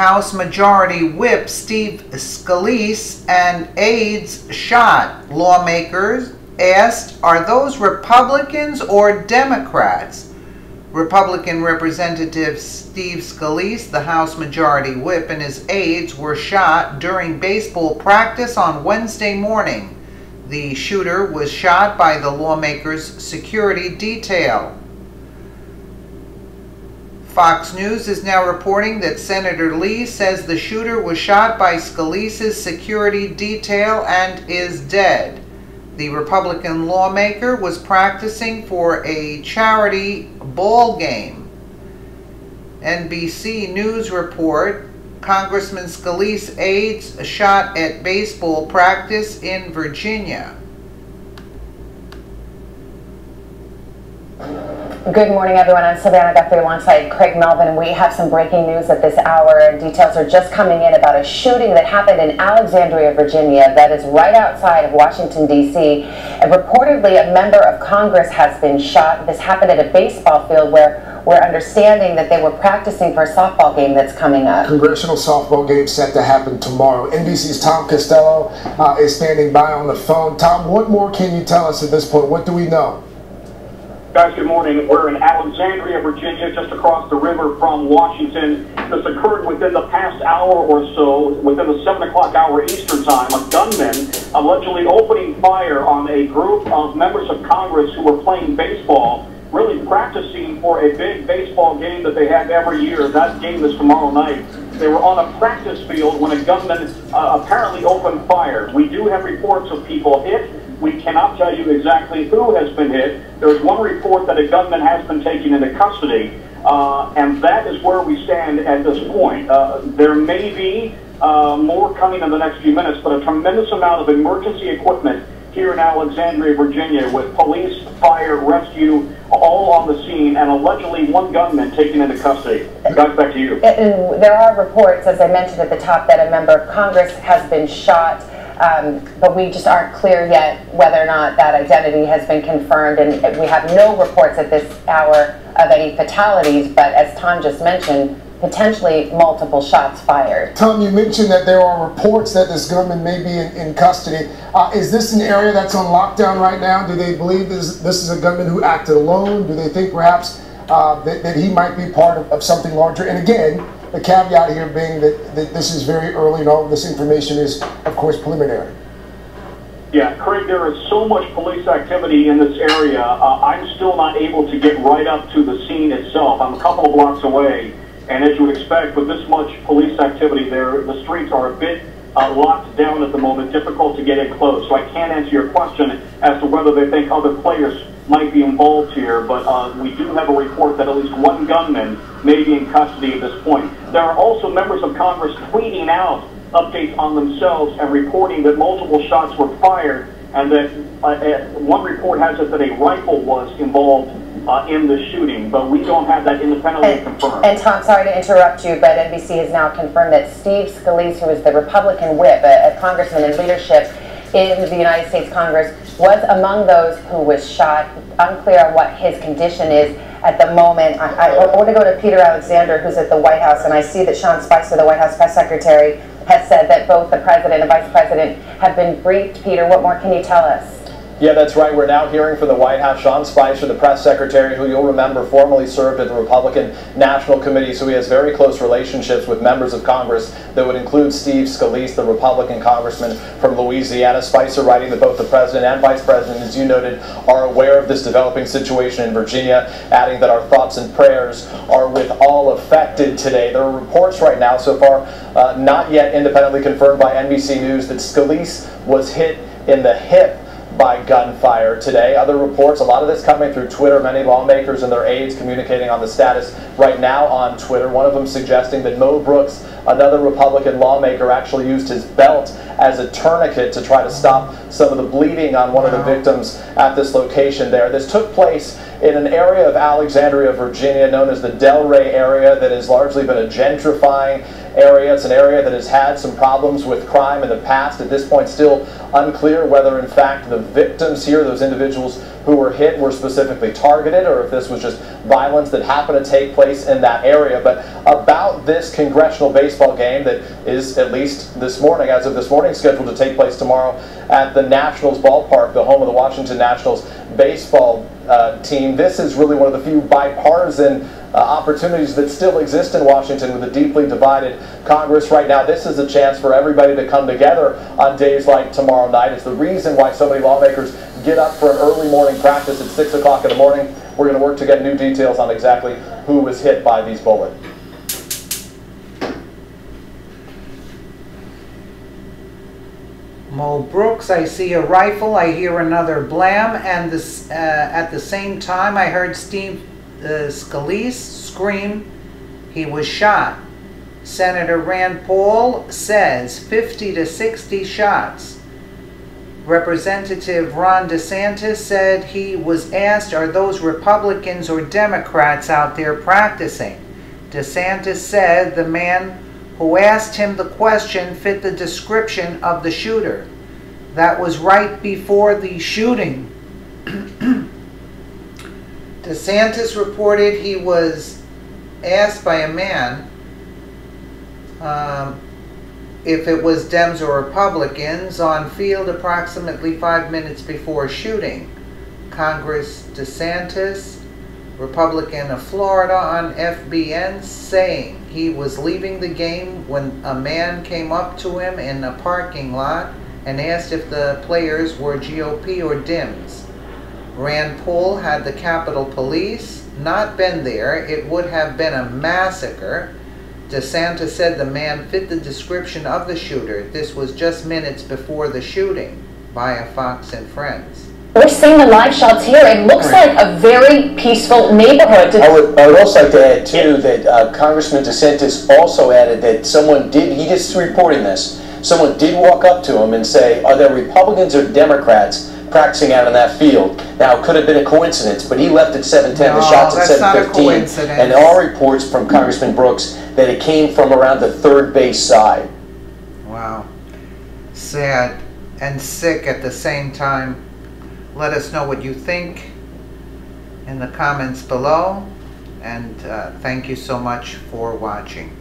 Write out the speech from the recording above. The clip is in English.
House Majority Whip Steve Scalise and aides shot. Lawmakers asked, are those Republicans or Democrats? Republican Representative Steve Scalise, the House Majority Whip, and his aides were shot during baseball practice on Wednesday morning. The shooter was shot by the Lawmaker's security detail. Fox News is now reporting that Senator Lee says the shooter was shot by Scalise's security detail and is dead. The Republican lawmaker was practicing for a charity ball game. NBC News report, Congressman Scalise aides shot at baseball practice in Virginia. Good morning, everyone. I'm Savannah Guthrie alongside Craig Melvin, and we have some breaking news at this hour. Details are just coming in about a shooting that happened in Alexandria, Virginia, that is right outside of Washington, D.C. And reportedly, a member of Congress has been shot. This happened at a baseball field where we're understanding that they were practicing for a softball game that's coming up. Congressional softball game set to happen tomorrow. NBC's Tom Costello is standing by on the phone. Tom, what more can you tell us at this point? What do we know? Guys, good morning. We're in Alexandria, Virginia, just across the river from Washington. This occurred within the past hour or so, within the 7 o'clock hour Eastern time. A gunman allegedly opening fire on a group of members of Congress who were playing baseball, really practicing for a big baseball game that they have every year. That game is tomorrow night. They were on a practice field when a gunman apparently opened fire. We do have reports of people hit. We cannot tell you exactly who has been hit. There is one report that a gunman has been taken into custody, and that is where we stand at this point. There may be more coming in the next few minutes, but a tremendous amount of emergency equipment here in Alexandria, Virginia, with police, fire, rescue, all on the scene, and allegedly one gunman taken into custody. Guys, back to you. And there are reports, as I mentioned at the top, that a member of Congress has been shot. But we just aren't clear yet whether or not that identity has been confirmed, and we have no reports at this hour of any fatalities, but as Tom just mentioned, potentially multiple shots fired. Tom, you mentioned that there are reports that this gunman may be in custody. Is this an area that's on lockdown right now? Do they believe this is a gunman who acted alone? Do they think perhaps that he might be part of something larger? And again, the caveat here being that this is very early and all of this information is, of course, preliminary. Yeah, Craig, there is so much police activity in this area. I'm still not able to get right up to the scene itself. I'm a couple of blocks away, and as you would expect, with this much police activity there, the streets are a bit locked down at the moment, difficult to get in close. So I can't answer your question as to whether they think other players might be involved here, but we do have a report that at least one gunman may be in custody at this point. There are also members of Congress tweeting out updates on themselves and reporting that multiple shots were fired, and that one report has it that a rifle was involved in the shooting, but we don't have that independently confirmed. And Tom, sorry to interrupt you, but NBC has now confirmed that Steve Scalise, who is the Republican whip, a congressman in leadership in the United States Congress, was among those who was shot. Unclear on what his condition is at the moment. I want to go to Peter Alexander, who's at the White House, and I see that Sean Spicer, the White House press secretary, has said that both the president and vice president have been briefed. Peter, what more can you tell us? Yeah, that's right. We're now hearing from the White House, Sean Spicer, the press secretary, who you'll remember formerly served at the Republican National Committee, so he has very close relationships with members of Congress that would include Steve Scalise, the Republican congressman from Louisiana. Spicer writing that both the president and vice president, as you noted, are aware of this developing situation in Virginia, adding that our thoughts and prayers are with all affected today. There are reports right now, so far not yet independently confirmed by NBC News, that Scalise was hit in the hip by gunfire today. Other reports, a lot of this coming through Twitter, many lawmakers and their aides communicating on the status right now on Twitter. One of them suggesting that Mo Brooks, another Republican lawmaker, actually used his belt as a tourniquet to try to stop some of the bleeding on one of the victims at this location there. This took place in an area of Alexandria, Virginia, known as the Delray area, that has largely been a gentrifying area. It's an area that has had some problems with crime in the past. At this point, still unclear whether, in fact, the victims here, those individuals who were hit, were specifically targeted, or if this was just violence that happened to take place in that area. But about about this congressional baseball game that is, at least this morning, as of this morning, scheduled to take place tomorrow at the Nationals ballpark, the home of the Washington Nationals baseball team. This is really one of the few bipartisan opportunities that still exist in Washington with a deeply divided Congress right now. This is a chance for everybody to come together on days like tomorrow night. It's the reason why so many lawmakers get up for an early morning practice at 6 o'clock in the morning. We're going to work to get new details on exactly who was hit by these bullets. Mo Brooks, I see a rifle, I hear another blam, and this, at the same time I heard Steve Scalise scream he was shot. Senator Rand Paul says 50 to 60 shots. Representative Ron DeSantis said he was asked, are those Republicans or Democrats out there practicing? DeSantis said the man who asked him the question fit the description of the shooter. That was right before the shooting. DeSantis reported he was asked by a man if it was Dems or Republicans on field approximately 5 minutes before shooting. Congress DeSantis, Republican of Florida, on FBN, saying he was leaving the game when a man came up to him in a parking lot and asked if the players were GOP or Dems. Rand Paul had the Capitol Police not been there, it would have been a massacre. DeSantis said the man fit the description of the shooter. This was just minutes before the shooting, via Fox and Friends. We're seeing the live shots here. It looks like a very peaceful neighborhood. I would also like to add, too, that Congressman DeSantis also added that someone did, he just reporting this, someone did walk up to him and say, are there Republicans or Democrats practicing out on that field? Now, it could have been a coincidence, but he left at 7:10, the shots at 7:15, and there are reports from Congressman Brooks that it came from around the third base side. Wow. Sad and sick at the same time. Let us know what you think in the comments below, and thank you so much for watching.